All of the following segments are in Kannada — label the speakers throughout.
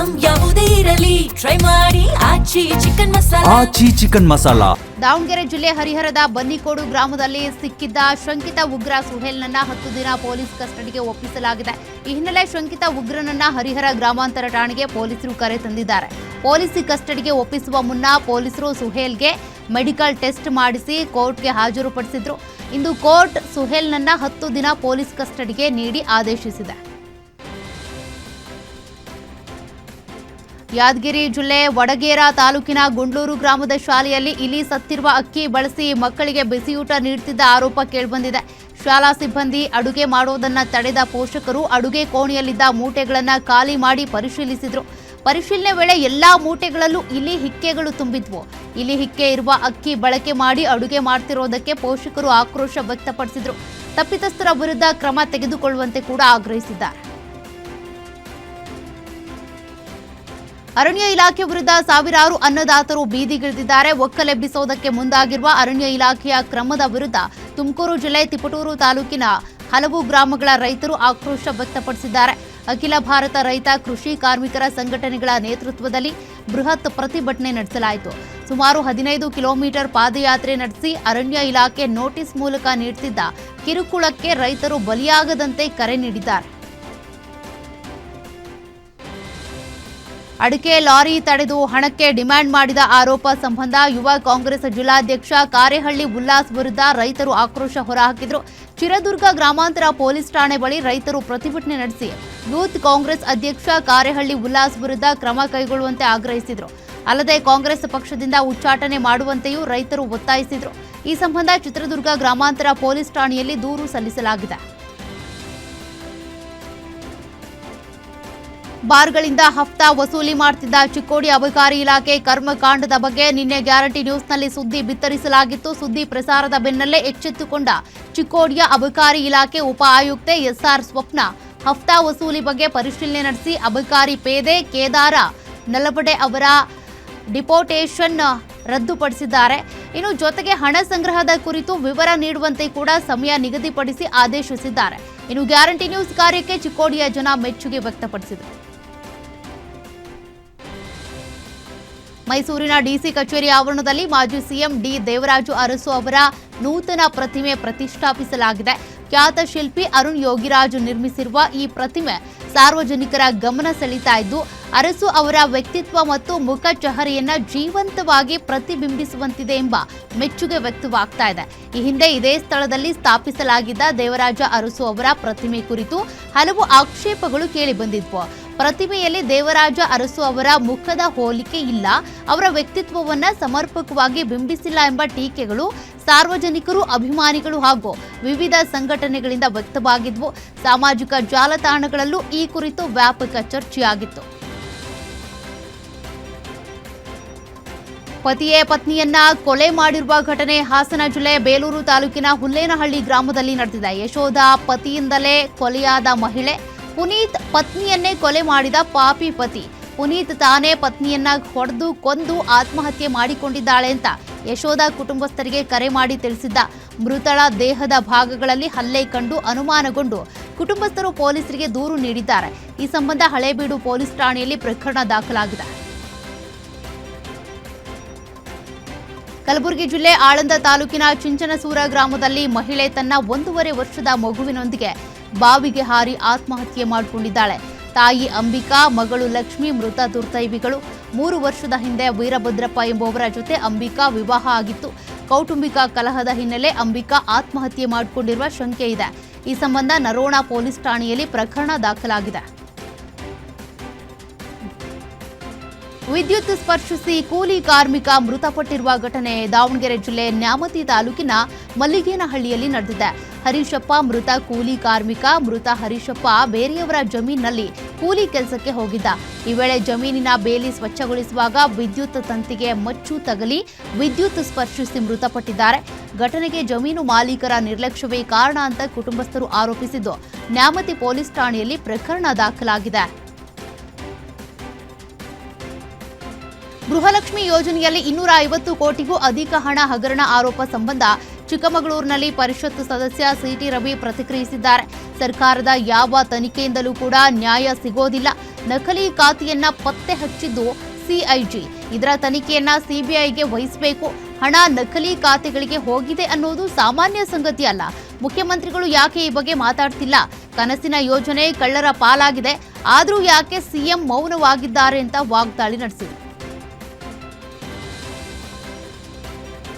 Speaker 1: ಐಟಂ ಯಾವುದೇ ಇರಲಿ ಟ್ರೈ ಮಾಡಿ ಆಚಿ ಚಿಕನ್ ಮಸಾಲಾ.
Speaker 2: ದಾವಣಗೆರೆ ಜಿಲ್ಲೆ ಹರಿಹರದ ಬನ್ನಿಕೋಡು ಗ್ರಾಮದಲ್ಲಿ ಸಿಕ್ಕಿದ್ದ ಶಂಕಿತ ಉಗ್ರ ಸುಹೇಲ್ನನ್ನ 10 ದಿನ ಪೊಲೀಸ್ ಕಸ್ಟಡಿಗೆ ಒಪ್ಪಿಸಲಾಗಿದೆ. ಈ ಹಿನ್ನೆಲೆ ಶಂಕಿತ ಉಗ್ರನನ್ನ ಹರಿಹರ ಗ್ರಾಮಾಂತರ ಠಾಣೆಗೆ ಪೊಲೀಸರು ಕರೆ ತಂದಿದ್ದಾರೆ. ಪೊಲೀಸ್ ಕಸ್ಟಡಿಗೆ ಒಪ್ಪಿಸುವ ಮುನ್ನ ಪೊಲೀಸರು ಸುಹೇಲ್ಗೆ ಮೆಡಿಕಲ್ ಟೆಸ್ಟ್ ಮಾಡಿಸಿ ಕೋರ್ಟ್ಗೆ ಹಾಜರುಪಡಿಸಿದ್ರು. ಇಂದು ಕೋರ್ಟ್ ಸುಹೇಲ್ನನ್ನ 10 ದಿನ ಪೊಲೀಸ್ ಕಸ್ಟಡಿಗೆ ನೀಡಿ ಆದೇಶಿಸಿದೆ. ಯಾದಗಿರಿ ಜಿಲ್ಲೆ ವಡಗೇರ ತಾಲೂಕಿನ ಗುಂಡ್ಲೂರು ಗ್ರಾಮದ ಶಾಲೆಯಲ್ಲಿ ಇಲಿ ಸತ್ತಿರುವ ಅಕ್ಕಿ ಬಳಸಿ ಮಕ್ಕಳಿಗೆ ಬಿಸಿಯೂಟ ನೀಡುತ್ತಿದ್ದ ಆರೋಪ ಕೇಳಿಬಂದಿದೆ. ಶಾಲಾ ಸಿಬ್ಬಂದಿ ಅಡುಗೆ ಮಾಡುವುದನ್ನು ತಡೆದ ಪೋಷಕರು ಅಡುಗೆ ಕೋಣೆಯಲ್ಲಿದ್ದ ಮೂಟೆಗಳನ್ನು ಖಾಲಿ ಮಾಡಿ ಪರಿಶೀಲಿಸಿದರು. ಪರಿಶೀಲನೆ ವೇಳೆ ಎಲ್ಲಾ ಮೂಟೆಗಳಲ್ಲೂ ಇಲಿ ಹಿಕ್ಕೆಗಳು ತುಂಬಿದ್ವು. ಇಲಿ ಹಿಕ್ಕೆ ಇರುವ ಅಕ್ಕಿ ಬಳಕೆ ಮಾಡಿ ಅಡುಗೆ ಮಾಡ್ತಿರೋದಕ್ಕೆ ಪೋಷಕರು ಆಕ್ರೋಶ ವ್ಯಕ್ತಪಡಿಸಿದರು. ತಪ್ಪಿತಸ್ಥರ ವಿರುದ್ಧ ಕ್ರಮ ತೆಗೆದುಕೊಳ್ಳುವಂತೆ ಕೂಡ ಆಗ್ರಹಿಸಿದ್ದಾರೆ. ಅರಣ್ಯ ಇಲಾಖೆ ವಿರುದ್ಧ ಸಾವಿರಾರು ಅನ್ನದಾತರು ಬೀದಿಗಿಳಿದಿದ್ದಾರೆ. ಒಕ್ಕಲೆಬ್ಬಿಸೋದಕ್ಕೆ ಮುಂದಾಗಿರುವ ಅರಣ್ಯ ಇಲಾಖೆಯ ಕ್ರಮದ ವಿರುದ್ಧ ತುಮಕೂರು ಜಿಲ್ಲೆ ತಿಪಟೂರು ತಾಲೂಕಿನ ಹಲವು ಗ್ರಾಮಗಳ ರೈತರು ಆಕ್ರೋಶ ವ್ಯಕ್ತಪಡಿಸಿದ್ದಾರೆ. ಅಖಿಲ ಭಾರತ ರೈತ ಕೃಷಿ ಕಾರ್ಮಿಕರ ಸಂಘಟನೆಗಳ ನೇತೃತ್ವದಲ್ಲಿ ಬೃಹತ್ ಪ್ರತಿಭಟನೆ ನಡೆಸಲಾಯಿತು. ಸುಮಾರು 15 ಕಿಲೋಮೀಟರ್ ಪಾದಯಾತ್ರೆ ನಡೆಸಿ ಅರಣ್ಯ ಇಲಾಖೆ ನೋಟಿಸ್ ಮೂಲಕ ನೀಡುತ್ತಿದ್ದ ಕಿರುಕುಳಕ್ಕೆ ರೈತರು ಬಲಿಯಾಗದಂತೆ ಕರೆ ನೀಡಿದ್ದಾರೆ. ಅಡಿಕೆ ಲಾರಿ ತಡೆದು ಹಣಕ್ಕೆ ಡಿಮ್ಯಾಂಡ್ ಮಾಡಿದ ಆರೋಪ ಸಂಬಂಧ ಯುವ ಕಾಂಗ್ರೆಸ್ ಜಿಲ್ಲಾಧ್ಯಕ್ಷ ಕಾರೇಹಳ್ಳಿ ಉಲ್ಲಾಸ್ ವಿರುದ್ಧ ರೈತರು ಆಕ್ರೋಶ ಹೊರಹಾಕಿದರು. ಚಿತ್ರದುರ್ಗ ಗ್ರಾಮಾಂತರ ಪೊಲೀಸ್ ಠಾಣೆ ಬಳಿ ರೈತರು ಪ್ರತಿಭಟನೆ ನಡೆಸಿ ಯೂತ್ ಕಾಂಗ್ರೆಸ್ ಅಧ್ಯಕ್ಷ ಕಾರೇಹಳ್ಳಿ ಉಲ್ಲಾಸ್ ವಿರುದ್ಧ ಕ್ರಮ ಕೈಗೊಳ್ಳುವಂತೆ ಆಗ್ರಹಿಸಿದರು. ಅಲ್ಲದೆ ಕಾಂಗ್ರೆಸ್ ಪಕ್ಷದಿಂದ ಉಚ್ಚಾಟನೆ ಮಾಡುವಂತೆಯೂ ರೈತರು ಒತ್ತಾಯಿಸಿದರು. ಈ ಸಂಬಂಧ ಚಿತ್ರದುರ್ಗ ಗ್ರಾಮಾಂತರ ಪೊಲೀಸ್ ಠಾಣೆಯಲ್ಲಿ ದೂರು ಸಲ್ಲಿಸಲಾಗಿದೆ. ಬಾರ್ಗಳಿಂದ ಹಫ್ತಾ ವಸೂಲಿ ಮಾಡುತ್ತಿದ್ದ ಚಿಕ್ಕೋಡಿ ಅಬಕಾರಿ ಇಲಾಖೆ ಕರ್ಮಕಾಂಡದ ಬಗ್ಗೆ ನಿನ್ನೆ ಗ್ಯಾರಂಟಿ ನ್ಯೂಸ್ನಲ್ಲಿ ಸುದ್ದಿ ಬಿತ್ತರಿಸಲಾಗಿತ್ತು. ಸುದ್ದಿ ಪ್ರಸಾರದ ಬೆನ್ನಲ್ಲೇ ಎಚ್ಚೆತ್ತುಕೊಂಡ ಚಿಕ್ಕೋಡಿಯ ಅಬಕಾರಿ ಇಲಾಖೆ ಉಪ ಆಯುಕ್ತೆ ಎಸ್ಆರ್ ಸ್ವಪ್ನ ಹಫ್ತಾ ವಸೂಲಿ ಬಗ್ಗೆ ಪರಿಶೀಲನೆ ನಡೆಸಿ ಅಬಕಾರಿ ಪೇದೆ ಕೇದಾರ ನಲವಡೆ ಅವರ ಡಿಪೋಟೇಷನ್ ರದ್ದುಪಡಿಸಿದ್ದಾರೆ. ಇನ್ನು ಜೊತೆಗೆ ಹಣ ಸಂಗ್ರಹದ ಕುರಿತು ವಿವರ ನೀಡುವಂತೆ ಕೂಡ ಸಮಯ ನಿಗದಿಪಡಿಸಿ ಆದೇಶಿಸಿದ್ದಾರೆ. ಇನ್ನು ಗ್ಯಾರಂಟಿ ನ್ಯೂಸ್ ಕಾರ್ಯಕ್ಕೆ ಚಿಕ್ಕೋಡಿಯ ಜನ ಮೆಚ್ಚುಗೆ ವ್ಯಕ್ತಪಡಿಸಿದರು. ಮೈಸೂರಿನ ಡಿಸಿ ಕಚೇರಿ ಆವರಣದಲ್ಲಿ ಮಾಜಿ ಸಿಎಂ ಡಿ ದೇವರಾಜು ಅರಸು ಅವರ ನೂತನ ಪ್ರತಿಮೆ ಪ್ರತಿಷ್ಠಾಪಿಸಲಾಗಿದೆ. ಖ್ಯಾತ ಶಿಲ್ಪಿ ಅರುಣ್ ಯೋಗಿರಾಜು ನಿರ್ಮಿಸಿರುವ ಈ ಪ್ರತಿಮೆ ಸಾರ್ವಜನಿಕರ ಗಮನ ಸೆಳೀತಾ ಇದ್ದು, ಅರಸು ಅವರ ವ್ಯಕ್ತಿತ್ವ ಮತ್ತು ಮುಖ ಚಹರೆಯನ್ನ ಜೀವಂತವಾಗಿ ಪ್ರತಿಬಿಂಬಿಸುವಂತಿದೆ ಎಂಬ ಮೆಚ್ಚುಗೆ ವ್ಯಕ್ತವಾಗ್ತಾ ಇದೆ. ಈ ಹಿಂದೆ ಇದೇ ಸ್ಥಳದಲ್ಲಿ ಸ್ಥಾಪಿಸಲಾಗಿದ್ದ ದೇವರಾಜ ಅರಸು ಅವರ ಪ್ರತಿಮೆ ಕುರಿತು ಹಲವು ಆಕ್ಷೇಪಗಳು ಕೇಳಿಬಂದಿದ್ವು. ಪ್ರತಿಮೆಯಲ್ಲಿ ದೇವರಾಜ ಅರಸು ಅವರ ಮುಖದ ಹೋಲಿಕೆ ಇಲ್ಲ, ಅವರ ವ್ಯಕ್ತಿತ್ವವನ್ನ ಸಮರ್ಪಕವಾಗಿ ಬಿಂಬಿಸಿಲ್ಲ ಎಂಬ ಟೀಕೆಗಳು ಸಾರ್ವಜನಿಕರು, ಅಭಿಮಾನಿಗಳು ಹಾಗೂ ವಿವಿಧ ಸಂಘಟನೆಗಳಿಂದ ವ್ಯಕ್ತವಾಗಿದ್ವು. ಸಾಮಾಜಿಕ ಜಾಲತಾಣಗಳಲ್ಲೂ ಈ ಕುರಿತು ವ್ಯಾಪಕ ಚರ್ಚೆಯಾಗಿತ್ತು. ಪತಿಯೇ ಪತ್ನಿಯನ್ನ ಕೊಲೆ ಮಾಡಿರುವ ಘಟನೆ ಹಾಸನ ಜಿಲ್ಲೆ ಬೇಲೂರು ತಾಲೂಕಿನ ಹುಲ್ಲೇನಹಳ್ಳಿ ಗ್ರಾಮದಲ್ಲಿ ನಡೆದಿದೆ. ಯಶೋಧ ಪತಿಯಿಂದಲೇ ಕೊಲೆಯಾದ ಮಹಿಳೆ. ಪುನೀತ್ ಪತ್ನಿಯನ್ನೇ ಕೊಲೆ ಮಾಡಿದ ಪಾಪಿ ಪತಿ. ಪುನೀತ್ ತಾನೇ ಪತ್ನಿಯನ್ನ ಹೊಡೆದು ಕೊಂದು ಆತ್ಮಹತ್ಯೆ ಮಾಡಿಕೊಂಡಿದ್ದಾಳೆ ಅಂತ ಯಶೋಧ ಕುಟುಂಬಸ್ಥರಿಗೆ ಕರೆ ಮಾಡಿ ತಿಳಿಸಿದ್ದ. ಮೃತಳ ದೇಹದ ಭಾಗಗಳಲ್ಲಿ ಹಲ್ಲೆ ಕಂಡು ಅನುಮಾನಗೊಂಡು ಕುಟುಂಬಸ್ಥರು ಪೊಲೀಸರಿಗೆ ದೂರು ನೀಡಿದ್ದಾರೆ. ಈ ಸಂಬಂಧ ಹಳೇಬೀಡು ಪೊಲೀಸ್ ಠಾಣೆಯಲ್ಲಿ ಪ್ರಕರಣ ದಾಖಲಾಗಿದೆ. ಕಲಬುರಗಿ ಜಿಲ್ಲೆ ಆಳಂದ ತಾಲೂಕಿನ ಚಿಂಚನಸೂರ ಗ್ರಾಮದಲ್ಲಿ ಮಹಿಳೆ ತನ್ನ 1.5 ವರ್ಷದ ಮಗುವಿನೊಂದಿಗೆ ಬಾವಿಗೆ ಹಾರಿ ಆತ್ಮಹತ್ಯೆ ಮಾಡಿಕೊಂಡಿದ್ದಾಳೆ. ತಾಯಿ ಅಂಬಿಕಾ, ಮಗಳು ಲಕ್ಷ್ಮಿ ಮೃತ ದುರ್ದೈವಿಗಳು. 3 ವರ್ಷದ ಹಿಂದೆ ವೀರಭದ್ರಪ್ಪ ಎಂಬುವರ ಜೊತೆ ಅಂಬಿಕಾ ವಿವಾಹ ಆಗಿತ್ತು. ಕೌಟುಂಬಿಕ ಕಲಹದ ಹಿನ್ನೆಲೆ ಅಂಬಿಕಾ ಆತ್ಮಹತ್ಯೆ ಮಾಡಿಕೊಂಡಿರುವ ಶಂಕೆ ಇದೆ. ಈ ಸಂಬಂಧ ನರೋಣ ಪೊಲೀಸ್ ಠಾಣೆಯಲ್ಲಿ ಪ್ರಕರಣ ದಾಖಲಾಗಿದೆ. ವಿದ್ಯುತ್ ಸ್ಪರ್ಶಿಸಿ ಕೂಲಿ ಕಾರ್ಮಿಕ ಮೃತಪಟ್ಟಿರುವ ಘಟನೆ ದಾವಣಗೆರೆ ಜಿಲ್ಲೆ ನ್ಯಾಮತಿ ತಾಲೂಕಿನ ಮಲ್ಲಿಗೇನಹಳ್ಳಿಯಲ್ಲಿ ನಡೆದಿದೆ. ಹರೀಶಪ್ಪ ಮೃತ ಕೂಲಿ ಕಾರ್ಮಿಕ. ಮೃತ ಹರೀಶಪ್ಪ ಬೇರೆಯವರ ಜಮೀನಿನಲ್ಲಿ ಕೂಲಿ ಕೆಲಸಕ್ಕೆ ಹೋಗಿದ್ದ. ಈ ವೇಳೆ ಜಮೀನಿನ ಬೇಲಿ ಸ್ವಚ್ಛಗೊಳಿಸುವಾಗ ವಿದ್ಯುತ್ ತಂತಿಗೆ ಮಚ್ಚು ತಗಲಿ ವಿದ್ಯುತ್ ಸ್ಪರ್ಶಿಸಿ ಮೃತಪಟ್ಟಿದ್ದಾರೆ. ಘಟನೆಗೆ ಜಮೀನು ಮಾಲೀಕರ ನಿರ್ಲಕ್ಷ್ಯವೇ ಕಾರಣ ಅಂತ ಕುಟುಂಬಸ್ಥರು ಆರೋಪಿಸಿದ್ದು, ನ್ಯಾಮತಿ ಪೊಲೀಸ್ ಠಾಣೆಯಲ್ಲಿ ಪ್ರಕರಣ ದಾಖಲಾಗಿದೆ. ಗೃಹಲಕ್ಷ್ಮಿ ಯೋಜನೆಯಲ್ಲಿ 250 ಕೋಟಿಗೂ ಅಧಿಕ ಹಣ ಹಗರಣ ಆರೋಪ ಸಂಬಂಧ ಚಿಕ್ಕಮಗಳೂರಿನಲ್ಲಿ ಪರಿಷತ್ ಸದಸ್ಯ ಸಿಟಿ ರವಿ ಪ್ರತಿಕ್ರಿಯಿಸಿದ್ದಾರೆ. ಸರ್ಕಾರದ ಯಾವ ತನಿಖೆಯಿಂದಲೂ ಕೂಡ ನ್ಯಾಯ ಸಿಗೋದಿಲ್ಲ. ನಕಲಿ ಖಾತೆಯನ್ನ ಪತ್ತೆ ಹಚ್ಚಿದ್ದು ಸಿಐಜಿ. ಇದರ ತನಿಖೆಯನ್ನ ಸಿಬಿಐಗೆ ವಹಿಸಬೇಕು. ಹಣ ನಕಲಿ ಖಾತೆಗಳಿಗೆ ಹೋಗಿದೆ ಅನ್ನೋದು ಸಾಮಾನ್ಯ ಸಂಗತಿ ಅಲ್ಲ. ಮುಖ್ಯಮಂತ್ರಿಗಳು ಯಾಕೆ ಈ ಬಗ್ಗೆ ಮಾತಾಡ್ತಿಲ್ಲ? ಕನಸಿನ ಯೋಜನೆ ಕಳ್ಳರ ಪಾಲಾಗಿದೆ, ಆದ್ರೂ ಯಾಕೆ ಸಿಎಂ ಮೌನವಾಗಿದ್ದಾರೆ ಅಂತ ವಾಗ್ದಾಳಿ ನಡೆಸಿದರು.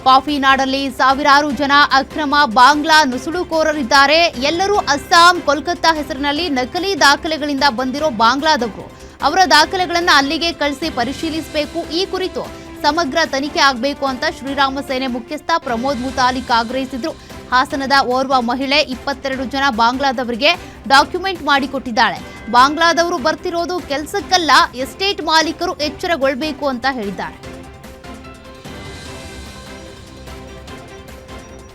Speaker 2: ಕಾಫಿ ನಾಡಲ್ಲಿ ಸಾವಿರಾರು ಜನ ಅಕ್ರಮ ಬಾಂಗ್ಲಾ ನುಸುಳುಕೋರರಿದ್ದಾರೆ. ಎಲ್ಲರೂ ಅಸ್ಸಾಂ, ಕೋಲ್ಕತ್ತಾ ಹೆಸರಿನಲ್ಲಿ ನಕಲಿ ದಾಖಲೆಗಳಿಂದ ಬಂದಿರೋ ಬಾಂಗ್ಲಾದವರು. ಅವರ ದಾಖಲೆಗಳನ್ನು ಅಲ್ಲಿಗೆ ಕಳಿಸಿ ಪರಿಶೀಲಿಸಬೇಕು. ಈ ಕುರಿತು ಸಮಗ್ರ ತನಿಖೆ ಆಗಬೇಕು ಅಂತ ಶ್ರೀರಾಮ ಸೇನೆ ಮುಖ್ಯಸ್ಥ ಪ್ರಮೋದ್ ಮುತಾಲಿಕ್ ಆಗ್ರಹಿಸಿದ್ರು. ಹಾಸನದ ಓರ್ವ ಮಹಿಳೆ 22 ಜನ ಬಾಂಗ್ಲಾದವರಿಗೆ ಡಾಕ್ಯುಮೆಂಟ್ ಮಾಡಿಕೊಟ್ಟಿದ್ದಾಳೆ. ಬಾಂಗ್ಲಾದವರು ಬರ್ತಿರೋದು ಕೆಲಸಕ್ಕಲ್ಲ, ಎಸ್ಟೇಟ್ ಮಾಲೀಕರು ಎಚ್ಚರಗೊಳ್ಳಬೇಕು ಅಂತ ಹೇಳಿದ್ದಾರೆ.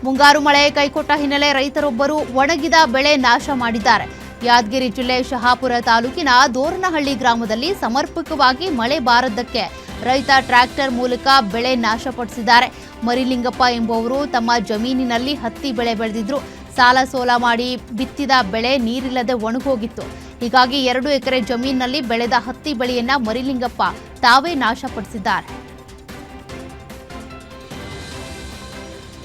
Speaker 2: ಮುಂಗಾರು ಮಳೆ ಕೈಕೊಟ್ಟ ಹಿನ್ನೆಲೆ ರೈತರೊಬ್ಬರು ಒಣಗಿದ ಬೆಳೆ ನಾಶ ಮಾಡಿದ್ದಾರೆ. ಯಾದಗಿರಿ ಜಿಲ್ಲೆ ಶಹಾಪುರ ತಾಲೂಕಿನ ದೋರನಹಳ್ಳಿ ಗ್ರಾಮದಲ್ಲಿ ಸಮರ್ಪಕವಾಗಿ ಮಳೆ ಬಾರದ್ದಕ್ಕೆ ರೈತ ಟ್ರ್ಯಾಕ್ಟರ್ ಮೂಲಕ ಬೆಳೆ ನಾಶಪಡಿಸಿದ್ದಾರೆ. ಮರಿಲಿಂಗಪ್ಪ ಎಂಬುವವರು ತಮ್ಮ ಜಮೀನಿನಲ್ಲಿ ಹತ್ತಿ ಬೆಳೆ ಬೆಳೆದಿದ್ರು. ಸಾಲ ಸೋಲ ಮಾಡಿ ಬಿತ್ತಿದ ಬೆಳೆ ನೀರಿಲ್ಲದೆ ಒಣಗೋಗಿತ್ತು. ಹೀಗಾಗಿ 2 ಎಕರೆ ಜಮೀನಿನಲ್ಲಿ ಬೆಳೆದ ಹತ್ತಿ ಬೆಳೆಯನ್ನ ಮರಿಲಿಂಗಪ್ಪ ತಾವೇ ನಾಶಪಡಿಸಿದ್ದಾರೆ.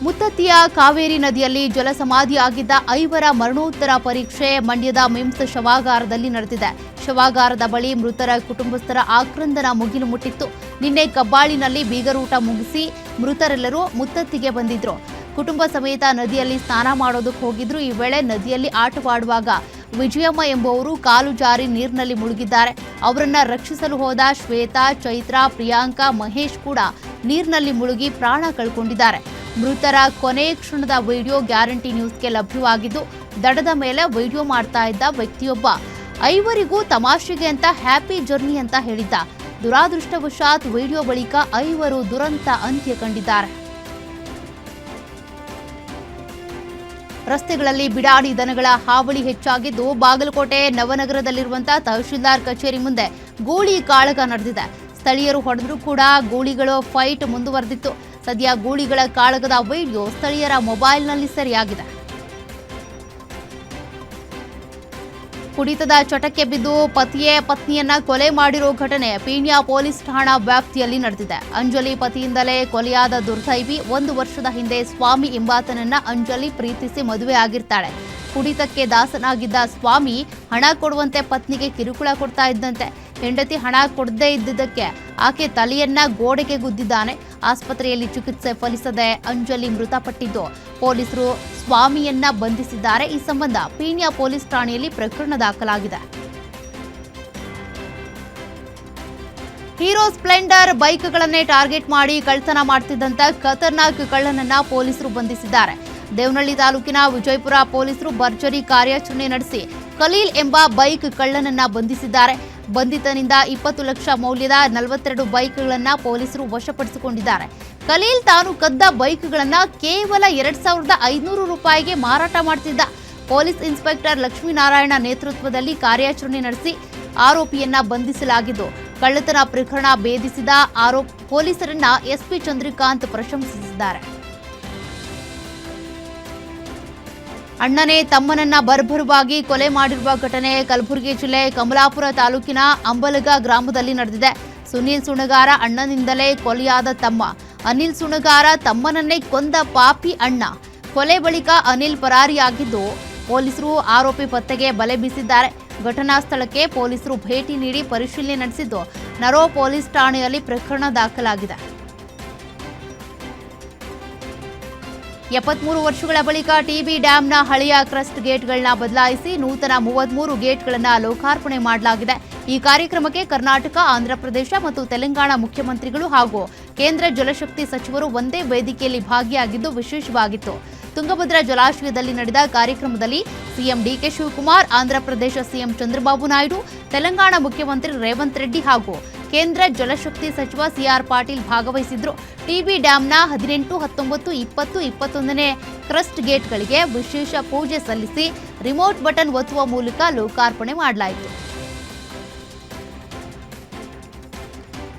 Speaker 2: ಮುತ್ತತ್ತಿಯ ಕಾವೇರಿ ನದಿಯಲ್ಲಿ ಜಲಸಮಾಧಿಯಾಗಿದ್ದ 5 ಮರಣೋತ್ತರ ಪರೀಕ್ಷೆ ಮಂಡ್ಯದ ಮಿಮ್ಸ್ ಶವಾಗಾರದಲ್ಲಿ ನಡೆದಿದೆ. ಶವಾಗಾರದ ಬಳಿ ಮೃತರ ಕುಟುಂಬಸ್ಥರ ಆಕ್ರಂದನ ಮುಗಿಲು ಮುಟ್ಟಿತ್ತು. ನಿನ್ನೆ ಕಬ್ಬಾಳಿನಲ್ಲಿ ಬೀಗರೂಟ ಮುಗಿಸಿ ಮೃತರೆಲ್ಲರೂ ಮುತ್ತತ್ತಿಗೆ ಬಂದಿದ್ರು. ಕುಟುಂಬ ಸಮೇತ ನದಿಯಲ್ಲಿ ಸ್ನಾನ ಮಾಡೋದಕ್ಕೆ ಹೋಗಿದ್ರು. ಈ ವೇಳೆ ನದಿಯಲ್ಲಿ ಆಟವಾಡುವಾಗ ವಿಜಯಮ್ಮ ಎಂಬುವರು ಕಾಲು ಜಾರಿ ನೀರಿನಲ್ಲಿ ಮುಳುಗಿದ್ದಾರೆ. ಅವರನ್ನ ರಕ್ಷಿಸಲು ಹೋದ ಶ್ವೇತಾ, ಚೈತ್ರ, ಪ್ರಿಯಾಂಕಾ, ಮಹೇಶ್ ಕೂಡ ನೀರಿನಲ್ಲಿ ಮುಳುಗಿ ಪ್ರಾಣ ಕಳ್ಕೊಂಡಿದ್ದಾರೆ. ಮೃತರ ಕೊನೆ ಕ್ಷಣದ ವಿಡಿಯೋ ಗ್ಯಾರಂಟಿ ನ್ಯೂಸ್ಗೆ ಲಭ್ಯವಾಗಿದ್ದು, ದಡದ ಮೇಲೆ ವಿಡಿಯೋ ಮಾಡ್ತಾ ಇದ್ದ ವ್ಯಕ್ತಿಯೊಬ್ಬ 5 ತಮಾಷೆಗೆ ಅಂತ ಹ್ಯಾಪಿ ಜರ್ನಿ ಅಂತ ಹೇಳಿದ್ದ. ದುರಾದೃಷ್ಟವಶಾತ್ ವಿಡಿಯೋ ಬಳಿಕ 5 ದುರಂತ ಅಂತ್ಯ ಕಂಡಿದ್ದಾರೆ. ರಸ್ತೆಗಳಲ್ಲಿ ಬಿಡಾಡಿ ದನಗಳ ಹಾವಳಿ ಹೆಚ್ಚಾಗಿದ್ದು, ಬಾಗಲಕೋಟೆ ನವನಗರದಲ್ಲಿರುವಂತಹ ತಹಶೀಲ್ದಾರ್ ಕಚೇರಿ ಮುಂದೆ ಗೂಳಿ ಕಾಳಗ ನಡೆದಿದೆ. ಸ್ಥಳೀಯರು ಹೊಡೆದರೂ ಕೂಡ ಗೂಳಿಗಳು ಫೈಟ್ ಮುಂದುವರೆದಿತ್ತು. ಸದ್ಯ ಗೂಳಿಗಳ ಕಾಳಗದ ವಿಡಿಯೋ ಸ್ಥಳೀಯರ ಮೊಬೈಲ್ನಲ್ಲಿ ಸೆರೆಯಾಗಿದೆ. ಕುಡಿತದ ಚಟಕ್ಕೆ ಬಿದ್ದು ಪತಿಯೇ ಪತ್ನಿಯನ್ನ ಕೊಲೆ ಮಾಡಿರೋ ಘಟನೆ ಪೀಣ್ಯ ಪೊಲೀಸ್ ಠಾಣಾ ವ್ಯಾಪ್ತಿಯಲ್ಲಿ ನಡೆದಿದೆ. ಅಂಜಲಿ ಪತಿಯಿಂದಲೇ ಕೊಲೆಯಾದ ದುರ್ದೈವಿ. 1 ವರ್ಷದ ಹಿಂದೆ ಸ್ವಾಮಿ ಎಂಬಾತನನ್ನ ಅಂಜಲಿ ಪ್ರೀತಿಸಿ ಮದುವೆ ಆಗಿರ್ತಾಳೆ. ಕುಡಿತಕ್ಕೆ ದಾಸನಾಗಿದ್ದ ಸ್ವಾಮಿ ಹಣ ಕೊಡುವಂತೆ ಪತ್ನಿಗೆ ಕಿರುಕುಳ ಕೊಡ್ತಾ ಇದ್ದಂತೆ. ಹೆಂಡತಿ ಹಣ ಕೊಡದೇ ಇದ್ದುದಕ್ಕೆ ಆಕೆ ತಲೆಯನ್ನ ಗೋಡೆಗೆ ಗುದ್ದಿದ್ದಾನೆ. ಆಸ್ಪತ್ರೆಯಲ್ಲಿ ಚಿಕಿತ್ಸೆ ಫಲಿಸದೆ ಅಂಜಲಿ ಮೃತಪಟ್ಟಿದ್ದು, ಪೊಲೀಸರು ಸ್ವಾಮಿಯನ್ನ ಬಂಧಿಸಿದ್ದಾರೆ. ಈ ಸಂಬಂಧ ಪೀಣ್ಯ ಪೊಲೀಸ್ ಠಾಣೆಯಲ್ಲಿ ಪ್ರಕರಣ ದಾಖಲಾಗಿದೆ. ಹೀರೋ ಸ್ಪ್ಲೆಂಡರ್ ಬೈಕ್ಗಳನ್ನೇ ಟಾರ್ಗೆಟ್ ಮಾಡಿ ಕಳ್ಳತನ ಮಾಡ್ತಿದ್ದಂತ ಖತರ್ನಾಕ್ ಕಳ್ಳನನ್ನ ಪೊಲೀಸರು ಬಂಧಿಸಿದ್ದಾರೆ. ದೇವನಹಳ್ಳಿ ತಾಲೂಕಿನ ವಿಜಯಪುರ ಪೊಲೀಸರು ಭರ್ಜರಿ ಕಾರ್ಯಾಚರಣೆ ನಡೆಸಿ ಖಲೀಲ್ ಎಂಬ ಬೈಕ್ ಕಳ್ಳನನ್ನ ಬಂಧಿಸಿದ್ದಾರೆ. ಬಂಧಿತನಿಂದ 20 ಲಕ್ಷ ಮೌಲ್ಯದ 42 ಬೈಕ್ಗಳನ್ನ ಪೊಲೀಸರು ವಶಪಡಿಸಿಕೊಂಡಿದ್ದಾರೆ. ಖಲೀಲ್ ತಾನು ಕದ್ದ ಬೈಕ್ಗಳನ್ನ ಕೇವಲ 2,500 ರೂಪಾಯಿಗೆ ಮಾರಾಟ ಮಾಡ್ತಿದ್ದ. ಪೊಲೀಸ್ ಇನ್ಸ್ಪೆಕ್ಟರ್ ಲಕ್ಷ್ಮೀನಾರಾಯಣ ನೇತೃತ್ವದಲ್ಲಿ ಕಾರ್ಯಾಚರಣೆ ನಡೆಸಿ ಆರೋಪಿಯನ್ನ ಬಂಧಿಸಲಾಗಿದ್ದು, ಕಳ್ಳತನ ಪ್ರಕರಣ ಭೇದಿಸಿದ ಪೊಲೀಸರನ್ನ ಎಸ್ಪಿ ಚಂದ್ರಕಾಂತ್ ಪ್ರಶಂಸಿಸಿದ್ದಾರೆ. ಅಣ್ಣನೇ ತಮ್ಮನನ್ನ ಬರ್ಬರವಾಗಿ ಕೊಲೆ ಮಾಡಿರುವ ಘಟನೆ ಕಲಬುರಗಿ ಜಿಲ್ಲೆ ಕಮಲಾಪುರ ತಾಲೂಕಿನ ಅಂಬಲಗ ಗ್ರಾಮದಲ್ಲಿ ನಡೆದಿದೆ. ಸುನೀಲ್ ಸುಣಗಾರ ಅಣ್ಣನಿಂದಲೇ ಕೊಲೆಯಾದ ತಮ್ಮ. ಅನಿಲ್ ಸುಣಗಾರ ತಮ್ಮನನ್ನೇ ಕೊಂದ ಪಾಪಿ ಅಣ್ಣ. ಕೊಲೆ ಬಳಿಕ ಅನಿಲ್ ಪರಾರಿಯಾಗಿದ್ದು, ಪೊಲೀಸರು ಆರೋಪಿ ಪತ್ತೆಗೆ ಬಲೆ ಬೀಸಿದ್ದಾರೆ. ಘಟನಾ ಸ್ಥಳಕ್ಕೆ ಪೊಲೀಸರು ಭೇಟಿ ನೀಡಿ ಪರಿಶೀಲನೆ ನಡೆಸಿದ್ದು, ನರೋ ಪೊಲೀಸ್ ಠಾಣೆಯಲ್ಲಿ ಪ್ರಕರಣ ದಾಖಲಾಗಿದೆ. 73 ವರ್ಷಗಳ ಬಳಿಕ ಟಿಬಿ ಡ್ಯಾಂನ ಹಳೆಯ ಕ್ರಸ್ಟ್ ಗೇಟ್ಗಳನ್ನ ಬದಲಾಯಿಸಿ ನೂತನ 33 ಗೇಟ್ಗಳನ್ನು ಲೋಕಾರ್ಪಣೆ ಮಾಡಲಾಗಿದೆ. ಈ ಕಾರ್ಯಕ್ರಮಕ್ಕೆ ಕರ್ನಾಟಕ, ಆಂಧ್ರಪ್ರದೇಶ ಮತ್ತು ತೆಲಂಗಾಣ ಮುಖ್ಯಮಂತ್ರಿಗಳು ಹಾಗೂ ಕೇಂದ್ರ ಜಲಶಕ್ತಿ ಸಚಿವರು ಒಂದೇ ವೇದಿಕೆಯಲ್ಲಿ ಭಾಗಿಯಾಗಿದ್ದು ವಿಶೇಷವಾಗಿತ್ತು. ತುಂಗಭದ್ರಾ ಜಲಾಶಯದಲ್ಲಿ ನಡೆದ ಕಾರ್ಯಕ್ರಮದಲ್ಲಿ CM DK Shivakumar, Andhra Pradesh CM Chandrababu Naidu, Telangana ಮುಖ್ಯಮಂತ್ರಿ ರೇವಂತ್ ರೆಡ್ಡಿ ಹಾಗೂ ಕೇಂದ್ರ ಜಲಶಕ್ತಿ ಸಚಿವ ಸಿಆರ್ ಪಾಟೀಲ್ ಭಾಗವಹಿಸಿದ್ರು. ಟಿಬಿ ಡ್ಯಾಂನ 18, 19, 20, 21ನೇ ಕ್ರಸ್ಟ್ ಗೇಟ್ಗಳಿಗೆ ವಿಶೇಷ ಪೂಜೆ ಸಲ್ಲಿಸಿ ರಿಮೋಟ್ ಬಟನ್ ಒತ್ತುವ ಮೂಲಕ ಲೋಕಾರ್ಪಣೆ ಮಾಡಲಾಯಿತು.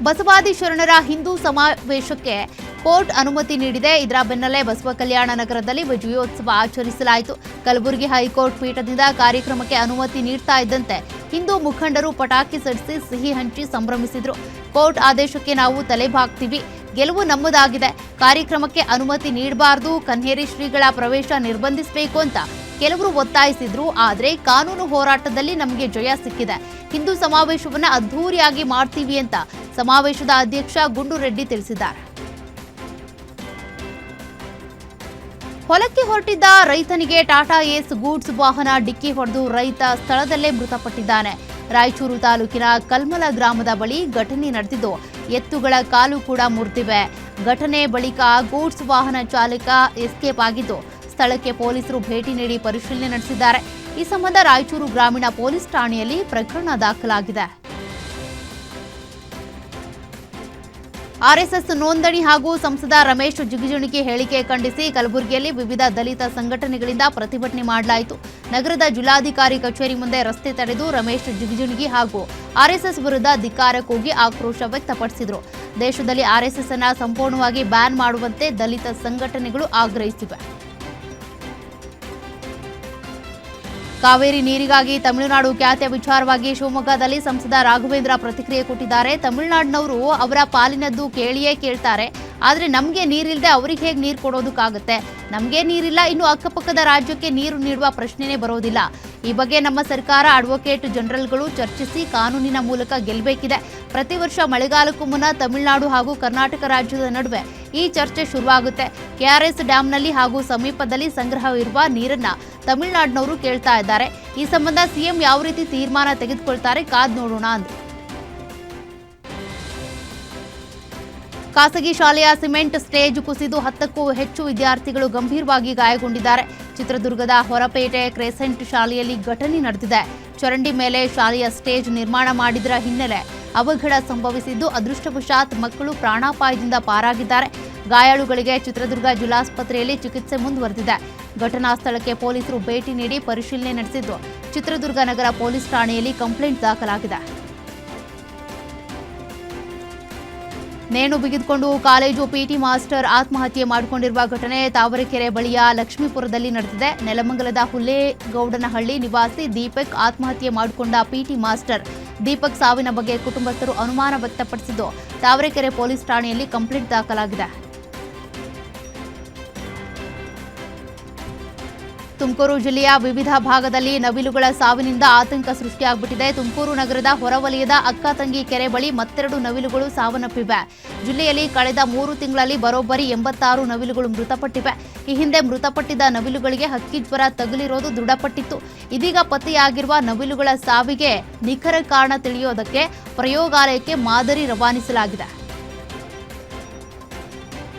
Speaker 2: ಬಸವಾದಿ ಶರಣರ ಹಿಂದೂ ಸಮಾವೇಶಕ್ಕೆ ಕೋರ್ಟ್ ಅನುಮತಿ ನೀಡಿದೆ. ಇದರ ಬೆನ್ನಲ್ಲೇ ಬಸವ ಕಲ್ಯಾಣ ನಗರದಲ್ಲಿ ವಿಜಯೋತ್ಸವ ಆಚರಿಸಲಾಯಿತು. ಕಲಬುರಗಿ ಹೈಕೋರ್ಟ್ ಪೀಠದಿಂದ ಕಾರ್ಯಕ್ರಮಕ್ಕೆ ಅನುಮತಿ ನೀಡ್ತಾ ಇದ್ದಂತೆ ಹಿಂದೂ ಮುಖಂಡರು ಪಟಾಕಿ ಸಿಡಿಸಿ ಸಿಹಿ ಹಂಚಿ ಸಂಭ್ರಮಿಸಿದ್ರು. ಕೋರ್ಟ್ ಆದೇಶಕ್ಕೆ ನಾವು ತಲೆಬಾಗ್ತೀವಿ, ಗೆಲುವು ನಮ್ಮದಾಗಿದೆ, ಕಾರ್ಯಕ್ರಮಕ್ಕೆ ಅನುಮತಿ ನೀಡಬಾರದು, ಕನ್ಹೇರಿ ಶ್ರೀಗಳ ಪ್ರವೇಶ ನಿರ್ಬಂಧಿಸಬೇಕು ಅಂತ ಕೆಲವರು ಒತ್ತಾಯಿಸಿದ್ರು. ಆದರೆ ಕಾನೂನು ಹೋರಾಟದಲ್ಲಿ ನಮಗೆ ಜಯ ಸಿಕ್ಕಿದೆ. ಹಿಂದೂ ಸಮಾವೇಶವನ್ನ ಅದ್ಧೂರಿಯಾಗಿ ಮಾಡ್ತೀವಿ ಅಂತ ಸಮಾವೇಶದ ಅಧ್ಯಕ್ಷ ಗುಂಡು ರೆಡ್ಡಿ ತಿಳಿಸಿದ್ದಾರೆ. ಹೊಲಕ್ಕೆ ಹೊರಟಿದ್ದ ರೈತನಿಗೆ ಟಾಟಾ ಏಸ್ ಗೂಡ್ಸ್ ವಾಹನ ಡಿಕ್ಕಿ ಹೊಡೆದು ರೈತ ಸ್ಥಳದಲ್ಲೇ ಮೃತಪಟ್ಟಿದ್ದಾನೆ. ರಾಯಚೂರು ತಾಲೂಕಿನ ಕಲ್ಮಲ ಗ್ರಾಮದ ಬಳಿ ಘಟನೆ ನಡೆದಿದ್ದು ಎತ್ತುಗಳ ಕಾಲು ಕೂಡ ಮುರಿದಿವೆ. ಘಟನೆ ಬಳಿಕ ಗೂಡ್ಸ್ ವಾಹನ ಚಾಲಕ ಎಸ್ಕೇಪ್ ಆಗಿದ್ದು ಸ್ಥಳಕ್ಕೆ ಪೊಲೀಸರು ಭೇಟಿ ನೀಡಿ ಪರಿಶೀಲನೆ ನಡೆಸಿದ್ದಾರೆ. ಈ ಸಂಬಂಧ ರಾಯಚೂರು ಗ್ರಾಮೀಣ ಪೊಲೀಸ್ ಠಾಣೆಯಲ್ಲಿ ಪ್ರಕರಣ ದಾಖಲಾಗಿದೆ. ಆರ್ಎಸ್ಎಸ್ ನೋಂದಣಿ ಹಾಗೂ ಸಂಸದ ರಮೇಶ್ ಜಿಗಜಿಣಗಿ ಹೇಳಿಕೆ ಖಂಡಿಸಿ ಕಲಬುರಗಿಯಲ್ಲಿ ವಿವಿಧ ದಲಿತ ಸಂಘಟನೆಗಳಿಂದ ಪ್ರತಿಭಟನೆ ಮಾಡಲಾಯಿತು. ನಗರದ ಜಿಲ್ಲಾಧಿಕಾರಿ ಕಚೇರಿ ಮುಂದೆ ರಸ್ತೆ ತಡೆದು ರಮೇಶ್ ಜಿಗಜಿಣಗಿ ಹಾಗೂ ಆರ್ಎಸ್ಎಸ್ ವಿರುದ್ಧ ಧಿಕ್ಕಾರ ಕೂಗಿ ಆಕ್ರೋಶ ವ್ಯಕ್ತಪಡಿಸಿದರು. ದೇಶದಲ್ಲಿ ಆರ್ಎಸ್ಎಸ್ ಅನ್ನು ಸಂಪೂರ್ಣವಾಗಿ ಬ್ಯಾನ್ ಮಾಡುವಂತೆ ದಲಿತ ಸಂಘಟನೆಗಳು ಆಗ್ರಹಿಸಿವೆ. ಕಾವೇರಿ ನೀರಿಗಾಗಿ ತಮಿಳುನಾಡು ಖ್ಯಾತಿಯ ವಿಚಾರವಾಗಿ ಶಿವಮೊಗ್ಗದಲ್ಲಿ ಸಂಸದ ರಾಘವೇಂದ್ರ ಪ್ರತಿಕ್ರಿಯೆ ಕೊಟ್ಟಿದ್ದಾರೆ. ತಮಿಳುನಾಡಿನವರು ಅವರ ಪಾಲಿನದ್ದು ಕೇಳಿಯೇ ಕೇಳ್ತಾರೆ, ಆದರೆ ನಮಗೆ ನೀರಿಲ್ಲದೆ ಅವರಿಗೆ ಹೇಗೆ ನೀರು ಕೊಡೋದಕ್ಕಾಗುತ್ತೆ? ನಮಗೆ ನೀರಿಲ್ಲ, ಇನ್ನು ಅಕ್ಕಪಕ್ಕದ ರಾಜ್ಯಕ್ಕೆ ನೀರು ನೀಡುವ ಪ್ರಶ್ನೆನೇ ಬರೋದಿಲ್ಲ. ಈ ಬಗ್ಗೆ ನಮ್ಮ ಸರ್ಕಾರ ಅಡ್ವೊಕೇಟ್ ಜನರಲ್ಗಳು ಚರ್ಚಿಸಿ ಕಾನೂನಿನ ಮೂಲಕ ಗೆಲ್ಲಬೇಕಿದೆ. ಪ್ರತಿ ವರ್ಷ ಮಳೆಗಾಲಕ್ಕೂ ಮುನ್ನ ತಮಿಳುನಾಡು ಹಾಗೂ ಕರ್ನಾಟಕ ರಾಜ್ಯದ ನಡುವೆ ಈ ಚರ್ಚೆ ಶುರುವಾಗುತ್ತೆ. ಕೆಆರ್ಎಸ್ ಡ್ಯಾಂನಲ್ಲಿ ಹಾಗೂ ಸಮೀಪದಲ್ಲಿ ಸಂಗ್ರಹವಿರುವ ನೀರನ್ನ ತಮಿಳುನಾಡಿನವರು ಕೇಳ್ತಾ ಇದ್ದಾರೆ. ಈ ಸಂಬಂಧ ಸಿಎಂ ಯಾವ ರೀತಿ ತೀರ್ಮಾನ ತೆಗೆದುಕೊಳ್ತಾರೆ ಕಾದ್ ನೋಡೋಣ ಅಂದ್ರು. ಖಾಸಗಿ ಶಾಲೆಯ ಸಿಮೆಂಟ್ ಸ್ಟೇಜ್ ಕುಸಿದು 10ಕ್ಕೂ ಹೆಚ್ಚು ವಿದ್ಯಾರ್ಥಿಗಳು ಗಂಭೀರವಾಗಿ ಗಾಯಗೊಂಡಿದ್ದಾರೆ. ಚಿತ್ರದುರ್ಗದ ಹೊರಪೇಟೆ ಕ್ರೆಸೆಂಟ್ ಶಾಲೆಯಲ್ಲಿ ಘಟನೆ ನಡೆದಿದೆ. ಚರಂಡಿ ಮೇಲೆ ಶಾಲೆಯ ಸ್ಟೇಜ್ ನಿರ್ಮಾಣ ಮಾಡಿದರ ಹಿನ್ನೆಲೆ ಅವಘಡ ಸಂಭವಿಸಿದ್ದು, ಅದೃಷ್ಟವಶಾತ್ ಮಕ್ಕಳು ಪ್ರಾಣಾಪಾಯದಿಂದ ಪಾರಾಗಿದ್ದಾರೆ. ಗಾಯಾಳುಗಳಿಗೆ ಚಿತ್ರದುರ್ಗ ಜಿಲ್ಲಾಸ್ಪತ್ರೆಯಲ್ಲಿ ಚಿಕಿತ್ಸೆ ಮುಂದುವರೆದಿದೆ. ಘಟನಾ ಸ್ಥಳಕ್ಕೆ ಪೊಲೀಸರು ಭೇಟಿ ನೀಡಿ ಪರಿಶೀಲನೆ ನಡೆಸಿದ್ದು, ಚಿತ್ರದುರ್ಗ ನಗರ ಪೊಲೀಸ್ ಠಾಣೆಯಲ್ಲಿ ಕಂಪ್ಲೇಂಟ್ ದಾಖಲಾಗಿದೆ. ನೇಣು ಬಿಗಿದುಕೊಂಡು ಕಾಲೇಜು ಪಿಟಿ ಮಾಸ್ಟರ್ ಆತ್ಮಹತ್ಯೆ ಮಾಡಿಕೊಂಡಿರುವ ಘಟನೆ ತಾವರೆಕೆರೆ ಬಳಿಯ ಲಕ್ಷ್ಮೀಪುರದಲ್ಲಿ ನಡೆದಿದೆ. ನೆಲಮಂಗಲದ ಹುಲ್ಲೇಗೌಡನಹಳ್ಳಿ ನಿವಾಸಿ ದೀಪಕ್ ಆತ್ಮಹತ್ಯೆ ಮಾಡಿಕೊಂಡ ಪಿಟಿ ಮಾಸ್ಟರ್ ದೀಪಕ್ ಸಾವಿನ ಬಗ್ಗೆ ಕುಟುಂಬಸ್ಥರು ಅನುಮಾನ ವ್ಯಕ್ತಪಡಿಸಿದ್ದು, ತಾವರೆಕೆರೆ ಪೊಲೀಸ್ ಠಾಣೆಯಲ್ಲಿ ಕಂಪ್ಲೇಂಟ್ ದಾಖಲಾಗಿದೆ. ತುಮಕೂರು ಜಿಲ್ಲೆಯ ವಿವಿಧ ಭಾಗದಲ್ಲಿ ನವಿಲುಗಳ ಸಾವಿನಿಂದ ಆತಂಕ ಸೃಷ್ಟಿಯಾಗಿಬಿಟ್ಟಿದೆ. ತುಮಕೂರು ನಗರದ ಹೊರವಲಯದ ಅಕ್ಕ ತಂಗಿ ಕೆರೆ ಬಳಿ ಮತ್ತೆರಡು ನವಿಲುಗಳು ಸಾವನ್ನಪ್ಪಿವೆ. ಜಿಲ್ಲೆಯಲ್ಲಿ ಕಳೆದ 3 ತಿಂಗಳಲ್ಲಿ ಬರೋಬ್ಬರಿ 86 ನವಿಲುಗಳು ಮೃತಪಟ್ಟಿವೆ. ಈ ಹಿಂದೆ ಮೃತಪಟ್ಟಿದ್ದ ನವಿಲುಗಳಿಗೆ ಹಕ್ಕಿ ಜ್ವರ ತಗುಲಿರೋದು ದೃಢಪಟ್ಟಿತ್ತು. ಇದೀಗ ಪತ್ತೆಯಾಗಿರುವ ನವಿಲುಗಳ ಸಾವಿಗೆ ನಿಖರ ಕಾರಣ ತಿಳಿಯೋದಕ್ಕೆ ಪ್ರಯೋಗಾಲಯಕ್ಕೆ ಮಾದರಿ ರವಾನಿಸಲಾಗಿದೆ.